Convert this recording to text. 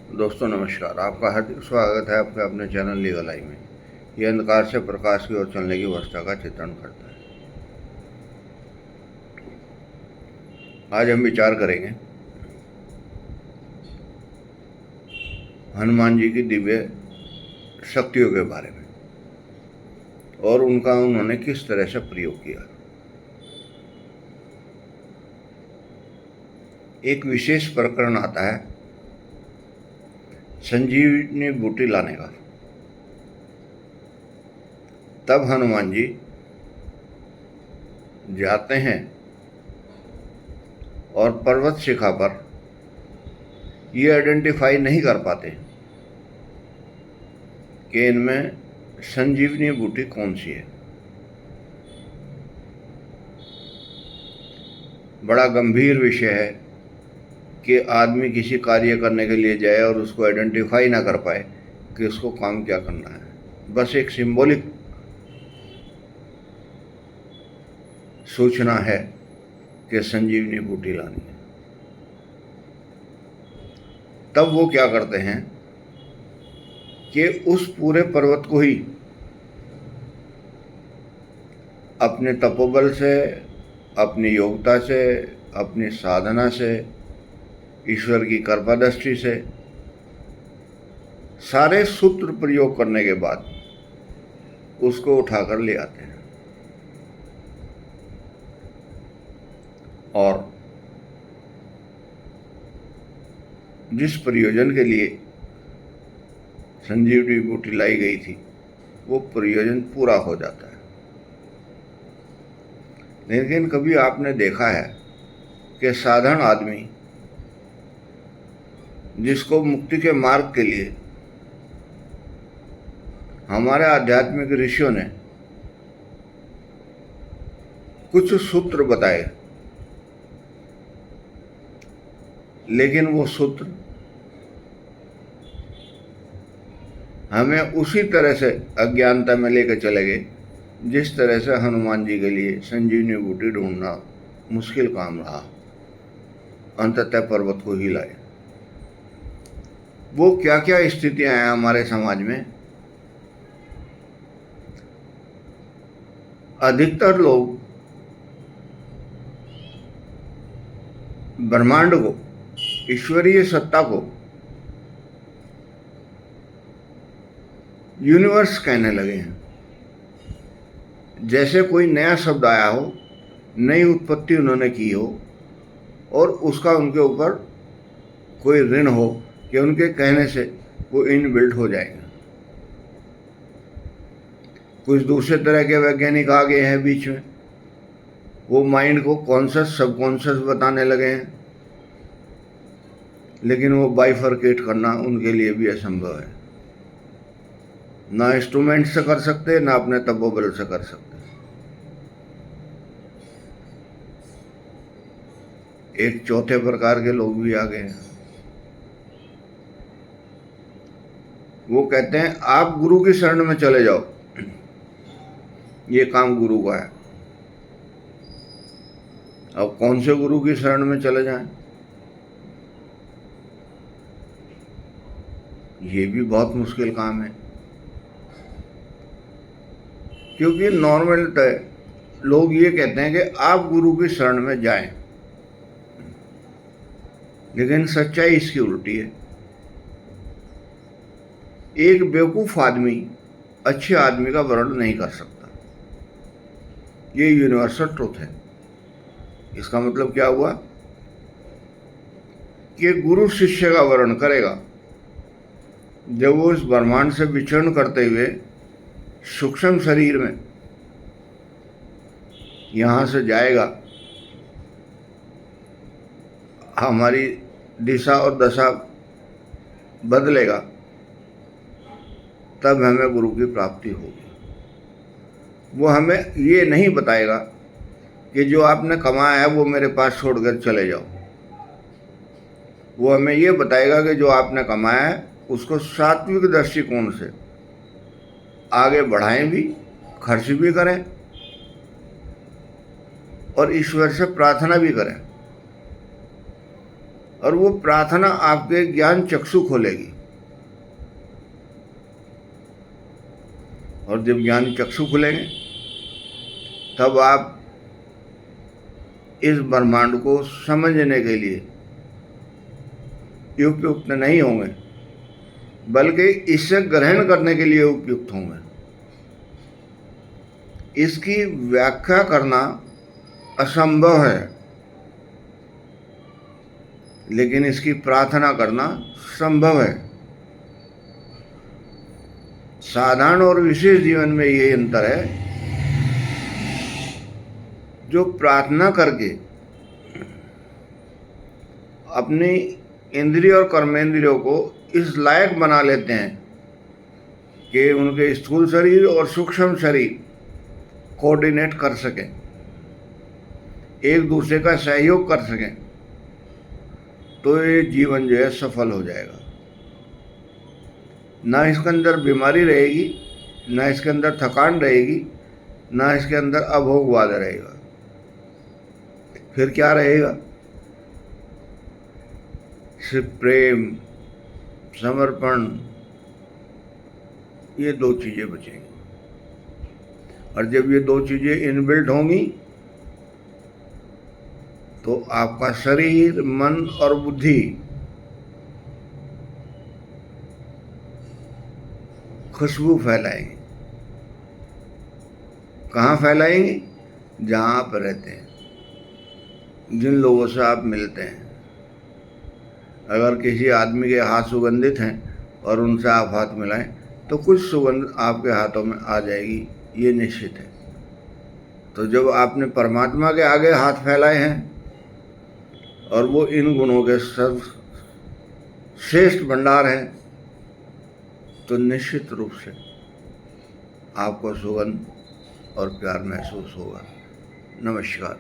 दोस्तों नमस्कार। आपका हार्दिक स्वागत है आपके अपने चैनल लीगल आई में। यह अंधकार से प्रकाश की ओर चलने की अवस्था का चित्रण करता है। आज हम विचार करेंगे हनुमान जी की दिव्य शक्तियों के बारे में और उनका उन्होंने किस तरह से प्रयोग किया। एक विशेष प्रकरण आता है संजीवनी बूटी लाने का। तब हनुमान जी जाते हैं और पर्वत शिखा पर ये आइडेंटिफाई नहीं कर पाते कि इनमें संजीवनी बूटी कौन सी है। बड़ा गंभीर विषय है कि आदमी किसी कार्य करने के लिए जाए और उसको आइडेंटिफाई ना कर पाए कि उसको काम क्या करना है। बस एक सिंबॉलिक सूचना है कि संजीवनी बूटी लानी है। तब वो क्या करते हैं कि उस पूरे पर्वत को ही अपने तपोबल से, अपनी योग्यता से, अपनी साधना से, ईश्वर की कृपा दृष्टि से सारे सूत्र प्रयोग करने के बाद उसको उठाकर ले आते हैं और जिस प्रयोजन के लिए संजीवनी बूटी लाई गई थी वो प्रयोजन पूरा हो जाता है। लेकिन कभी आपने देखा है कि साधारण आदमी जिसको मुक्ति के मार्ग के लिए हमारे आध्यात्मिक ऋषियों ने कुछ सूत्र बताए, लेकिन वो सूत्र हमें उसी तरह से अज्ञानता में लेकर चले गए जिस तरह से हनुमान जी के लिए संजीवनी बूटी ढूंढना मुश्किल काम रहा। अंततः पर्वत को ही लाए। वो क्या क्या स्थितियां हैं हमारे समाज में। अधिकतर लोग ब्रह्मांड को, ईश्वरीय सत्ता को यूनिवर्स कहने लगे हैं। जैसे कोई नया शब्द आया हो, नई उत्पत्ति उन्होंने की हो और उसका उनके ऊपर कोई ऋण हो कि उनके कहने से वो इनबिल्ट हो जाएगा। कुछ दूसरे तरह के वैज्ञानिक आ गए हैं बीच में, वो माइंड को कॉन्शियस सबकॉन्शियस बताने लगे हैं, लेकिन वो बाइफरकेट करना उनके लिए भी असंभव है। ना इंस्ट्रूमेंट से कर सकते, ना अपने तपोबल से कर सकते। एक चौथे प्रकार के लोग भी आ गए हैं। वो कहते हैं आप गुरु की शरण में चले जाओ, ये काम गुरु का है। अब कौन से गुरु की शरण में चले जाएं, ये भी बहुत मुश्किल काम है। क्योंकि नॉर्मल लोग ये कहते हैं कि आप गुरु की शरण में जाएं, लेकिन सच्चाई इसकी उल्टी है। एक बेवकूफ आदमी अच्छे आदमी का वर्णन नहीं कर सकता। ये यूनिवर्सल ट्रुथ है। इसका मतलब क्या हुआ कि गुरु शिष्य का वर्णन करेगा जब वो इस ब्रह्मांड से विचरण करते हुए सूक्ष्म शरीर में यहाँ से जाएगा, हमारी दिशा और दशा बदलेगा, तब हमें गुरु की प्राप्ति होगी। वो हमें ये नहीं बताएगा कि जो आपने कमाया है वो मेरे पास छोड़कर चले जाओ। वो हमें ये बताएगा कि जो आपने कमाया है उसको सात्विक दृष्टिकोण से आगे बढ़ाएं भी, खर्च भी करें और ईश्वर से प्रार्थना भी करें। और वो प्रार्थना आपके ज्ञान चक्षु खोलेगी। और जब ज्ञान चक्षु खुलेंगे तब आप इस ब्रह्मांड को समझने के लिए उपयुक्त नहीं होंगे, बल्कि इसे ग्रहण करने के लिए उपयुक्त होंगे। इसकी व्याख्या करना असंभव है, लेकिन इसकी प्रार्थना करना संभव है। साधारण और विशेष जीवन में ये अंतर है। जो प्रार्थना करके अपनी इंद्रिय और कर्मेंद्रियों को इस लायक बना लेते हैं कि उनके स्थूल शरीर और सूक्ष्म शरीर कोऑर्डिनेट कर सकें, एक दूसरे का सहयोग कर सकें, तो ये जीवन जो है सफल हो जाएगा। ना इसके अंदर बीमारी रहेगी, ना इसके अंदर थकान रहेगी, ना इसके अंदर अभोगवाद रहेगा। फिर क्या रहेगा? सिर्फ प्रेम, समर्पण, ये दो चीज़ें बचेंगी। और जब ये दो चीज़ें इनबिल्ट होंगी तो आपका शरीर, मन और बुद्धि खुशबू फैलाएंगे। कहाँ फैलाएंगे? जहाँ आप रहते हैं, जिन लोगों से आप मिलते हैं। अगर किसी आदमी के हाथ सुगंधित हैं और उनसे आप हाथ मिलाएं तो कुछ सुगंध आपके हाथों में आ जाएगी, ये निश्चित है। तो जब आपने परमात्मा के आगे हाथ फैलाए हैं और वो इन गुणों के सर्वश्रेष्ठ भंडार हैं, तो निश्चित रूप से आपको सुगंध और प्यार महसूस होगा। नमस्कार।